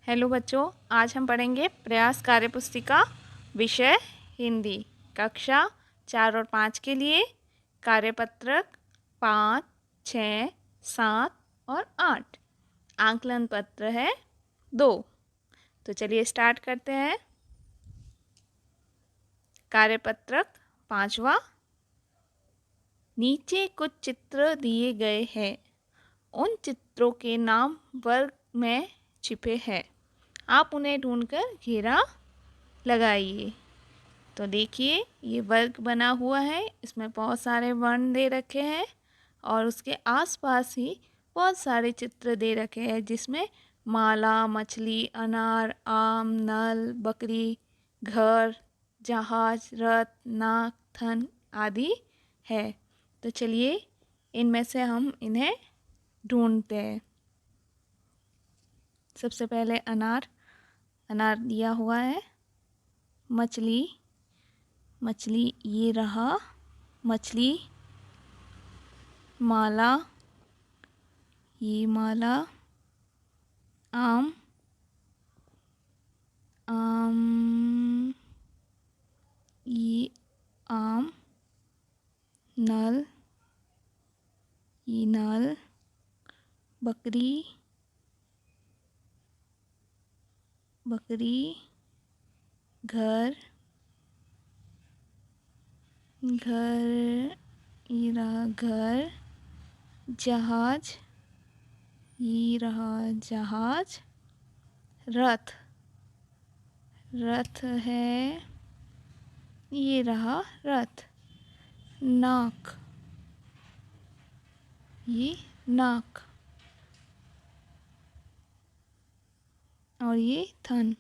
Hello बच्चों, आज हम पढ़ेंगे प्रयास कार्यपुस्तिका विषय हिंदी कक्षा 4 और 5 के लिए कार्यपत्रक 5, 6, 7 और 8। आंकलन पत्र है 2। तो चलिए स्टार्ट करते हैं। कार्यपत्रक 5वां। नीचे कुछ चित्र दिए गए हैं। उन चित्रों के नाम वर्ग में छिपे हैं। आप उन्हें ढूंढकर घेरा लगाइए। तो देखिए, ये वर्ग बना हुआ है, इसमें बहुत सारे वर्ण दे रखे हैं और उसके आसपास ही बहुत सारे चित्र दे रखे हैं, जिसमें माला, मछली, अनार, आम, नल, बकरी, घर, जहाज, रथ, नाक, थन आदि है। तो चलिए इनमें से हम इन्हें ढूंढते हैं। सबसे पहले अनार दिया हुआ है। मछली ये रहा मछली। माला, ये माला। आम ये आम। नल, ये नल। बकरी, घर, ये रहा घर। जहाज, ये रहा जहाज। रथ है, ये रहा रथ। नाक, ये नाक। और ये थन,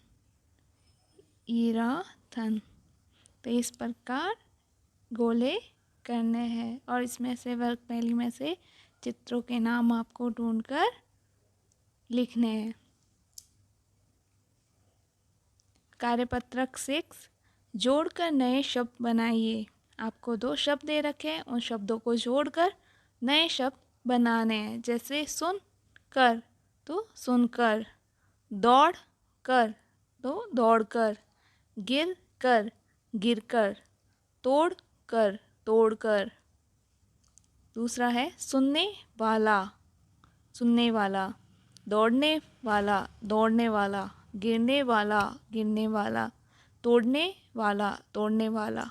ये रहा थन। तो इस प्रकार गोले करने हैं और इसमें से वर्ग पहली में से चित्रों के नाम आपको ढूंढकर लिखने हैं। कार्यपत्रक 6, जोड़कर नए शब्द बनाइए। आपको 2 शब्द दे रखे हैं, उन शब्दों को जोड़कर नए शब्द बनाने हैं। जैसे सुन कर तो सुनकर, दौड़ कर तो दौड़कर, गिर कर गिरकर, तोड़ कर तोड़कर। दूसरा है सुनने वाला, दौड़ने दौड़ने वाला, गिरने वाला, तोड़ने वाला।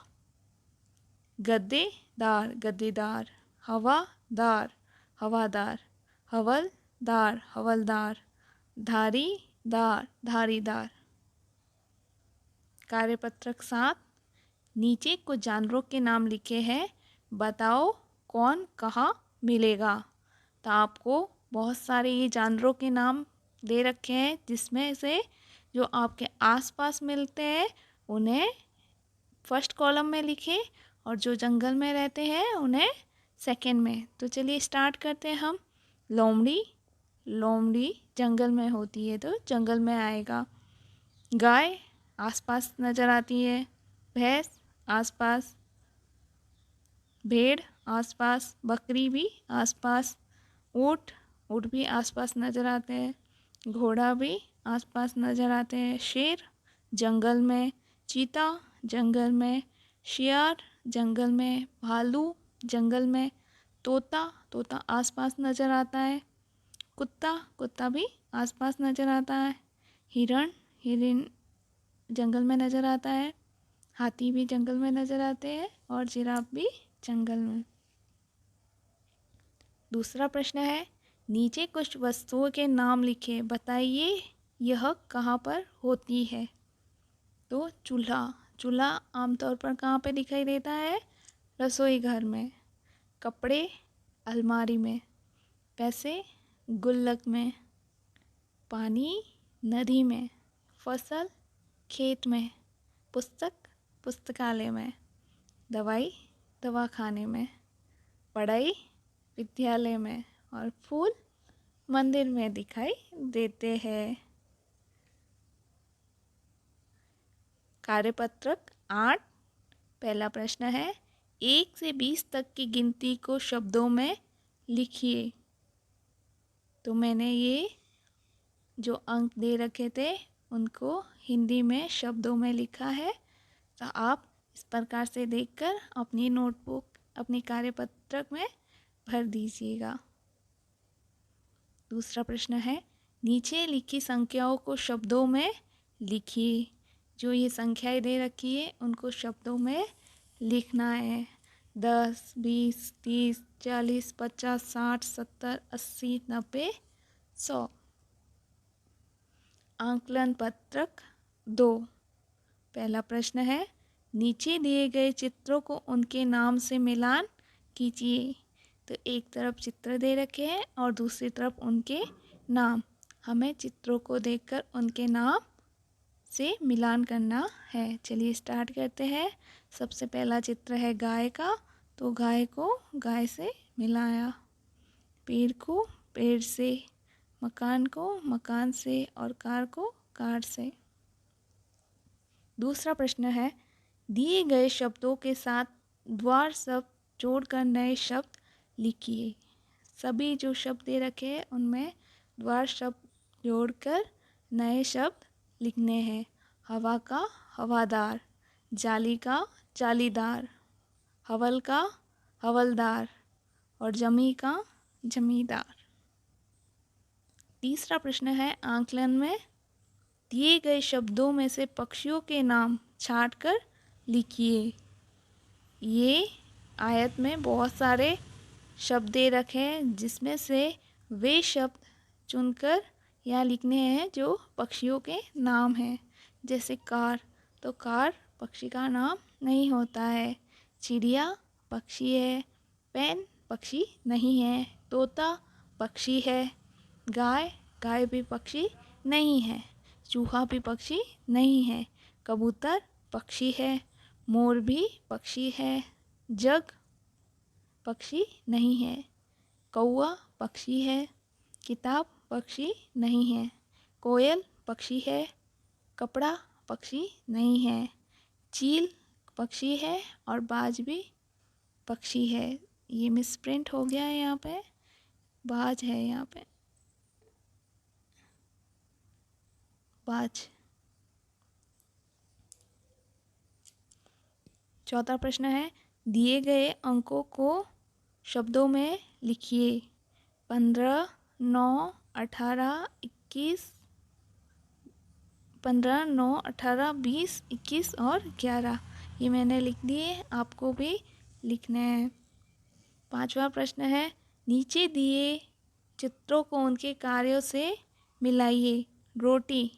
गद्देदार, हवादार, हवलदार, धारीदार। कार्यपत्रक 7, नीचे कुछ जानवरों के नाम लिखे हैं, बताओ कौन कहाँ मिलेगा। तो आपको बहुत सारे ये जानवरों के नाम दे रखे हैं, जिसमें से जो आपके आसपास मिलते हैं उन्हें फर्स्ट कॉलम में लिखें और जो जंगल में रहते हैं उन्हें सेकंड में। तो चलिए स्टार्ट करते हैं हम। लोमड़ी जंगल में होती है तो जंगल में आएगा। गाय आसपास नज़र आती है। भैंस आसपास, भेड़ आसपास, बकरी भी आसपास, ऊँट भी आसपास नज़र आते हैं। घोड़ा भी आसपास नज़र आते हैं। शेर जंगल में, चीता जंगल में, शेर जंगल में, भालू जंगल में, तोता आसपास नज़र आता है। कुत्ता भी आसपास नज़र आता है। हिरण जंगल में नज़र आता है। हाथी भी जंगल में नज़र आते हैं और जिराफ भी जंगल में। दूसरा प्रश्न है, नीचे कुछ वस्तुओं के नाम लिखे, बताइए यह कहाँ पर होती है। तो चूल्हा आमतौर पर कहाँ पे दिखाई देता है? रसोई घर में। कपड़े अलमारी में। पैसे गुल्लक में। पानी नदी में। फसल खेत में। पुस्तक पुस्तकालय में। दवाई दवाखाने में। पढ़ाई विद्यालय में। और फूल मंदिर में दिखाई देते हैं। कार्यपत्रक 8, पहला प्रश्न है, 1 से 20 तक की गिनती को शब्दों में लिखिए। तो मैंने ये जो अंक दे रखे थे उनको हिंदी में शब्दों में लिखा है। तो आप इस प्रकार से देखकर अपनी नोटबुक, अपनी कार्यपत्रक में भर दीजिएगा। दूसरा प्रश्न है, नीचे लिखी संख्याओं को शब्दों में लिखिए। जो ये संख्याएं दे रखी है उनको शब्दों में लिखना है। 10, 20, 30, 40, 50, 60, 70, 80, 90, 100। आंकलन पत्रक 2। पहला प्रश्न है, नीचे दिए गए चित्रों को उनके नाम से मिलान कीजिए। तो एक तरफ चित्र दे रखे हैं और दूसरी तरफ उनके नाम। हमें चित्रों को देखकर उनके नाम से मिलान करना है। चलिए स्टार्ट करते हैं। सबसे पहला चित्र है गाय का, तो गाय को गाय से मिलाया, पेड़ को पेड़ से, मकान को मकान से और कार को कार से। दूसरा प्रश्न है, दिए गए शब्दों के साथ द्वार शब्द जोड़कर नए शब्द लिखिए। सभी जो शब्द दे रखे हैं उनमें द्वार शब्द जोड़कर नए शब्द लिखने हैं। हवा का हवादार, जाली का जालीदार, हवल का हवलदार और जमी का जमींदार। तीसरा प्रश्न है, आंकलन में दिए गए शब्दों में से पक्षियों के नाम छांटकर लिखिए। ये आयत में बहुत सारे शब्द दे रखे हैं जिसमें से वे शब्द चुनकर यहाँ लिखने हैं जो पक्षियों के नाम हैं। जैसे कार, तो कार पक्षी का नाम नहीं होता है। चिड़िया पक्षी है, पेन पक्षी नहीं है। तोता पक्षी है, गाय गाय भी पक्षी नहीं है। चूहा भी पक्षी नहीं है। कबूतर पक्षी है, मोर भी पक्षी है। जग पक्षी नहीं है। कौवा पक्षी है, किताब पक्षी नहीं है। कोयल पक्षी है, कपड़ा पक्षी नहीं है। चील पक्षी है और बाज भी पक्षी है। ये मिसप्रिंट हो गया है, यहाँ पे बाज है, यहाँ पे बाज। चौथा प्रश्न है, दिए गए अंकों को शब्दों में लिखिए। 15, 9, 18, 21, 15, 9, 18, 20, 21 और 11 ये मैंने लिख दिए, आपको भी लिखना है। पांचवा प्रश्न है, नीचे दिए चित्रों को उनके कार्यों से मिलाइए। रोटी,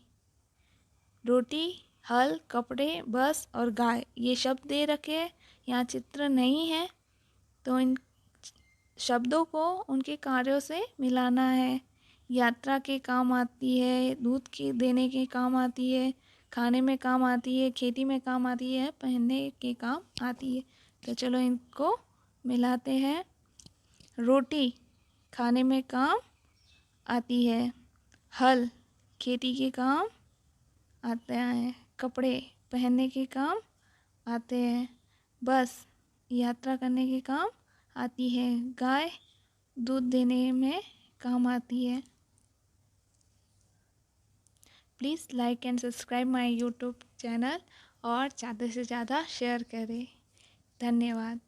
रोटी, हल, कपड़े, बस और गाय ये शब्द दे रखे हैं, यहाँ चित्र नहीं है, तो इन शब्दों को उनके कार्यों से मिलाना है। यात्रा के काम आती है, दूध के देने के काम आती है, खाने में काम आती है, खेती में काम आती है, पहनने के काम आती है। तो चलो इनको मिलाते हैं। रोटी खाने में काम आती है, हल खेती के काम आते हैं, कपड़े पहनने के काम आते हैं, बस यात्रा करने के काम आती है, गाय दूध देने में काम आती है। Please like and subscribe my YouTube channel और ज़्यादा से ज़्यादा शेयर करें। धन्यवाद।